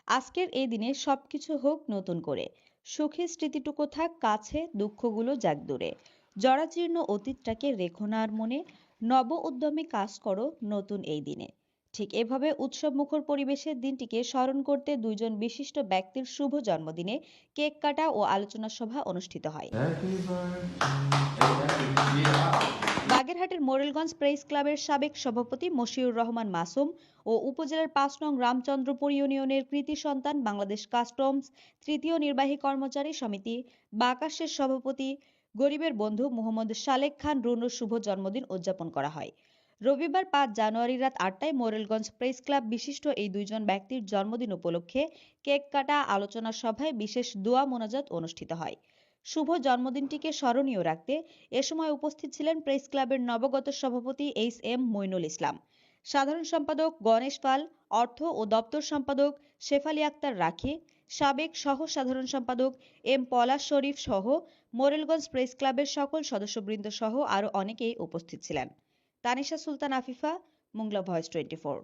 আজকের এই দিনে সবকিছু হোক নতুন করে, সুখের স্মৃতিটুকু থাক কাছে, দুঃখগুলো যাক দূরে। জরাজীর্ণ অতীতটাকে রেখো না আর মনে, নব উদ্যমে কাজ করো নতুন এই দিনে। ঠিক এভাবে উৎসব মুখর পরিবেশের দিনটিকে স্মরণ করতে দুইজন বিশিষ্ট ব্যক্তির শুভ জন্মদিনে কেক কাটা ও আলোচনা সভা অনুষ্ঠিত হয়। বাগেরহাটের মোরেলগঞ্জ প্রেস ক্লাবের সাবেক সভাপতি মশিউর রহমান মাসুম ও উপজেলার ৫ নং রামচন্দ্রপুর ইউনিয়নের কৃতি সন্তান বাংলাদেশ কাস্টমস তৃতীয় নির্বাহী কর্মচারী সমিতি বাকাশের সভাপতি গরিবের বন্ধু মোহাম্মদ সালেক খান রুনুর শুভ জন্মদিন উদযাপন করা হয়। রবিবার ৫ জানুয়ারি রাত ৮টায় মোরেলগঞ্জ প্রেস ক্লাব বিশিষ্ট এই দুইজন ব্যক্তির জন্মদিন উপলক্ষে কেক কাটা, আলোচনা সভায় বিশেষ দোয়া মোনাজাত অনুষ্ঠিত হয়। শুভ জন্মদিনটিকে স্মরণীয় রাখতে এ সময় উপস্থিত ছিলেন প্রেস ক্লাবের নবগত সভাপতি এইচ.এম. মইনুল ইসলাম, সাধারণ সম্পাদক গণেশ পাল, অর্থ ও দপ্তর সম্পাদক শেফালী আক্তার রাখি, সাবেক সহ সাধারণ সম্পাদক এম পলাশ শরীফ সহ মোরেলগঞ্জ প্রেস ক্লাবের সকল সদস্যবৃন্দ সহ আরও অনেকেই উপস্থিত ছিলেন। তানিশা সুলতান আফিফা, মোংলা ভয়েস 24।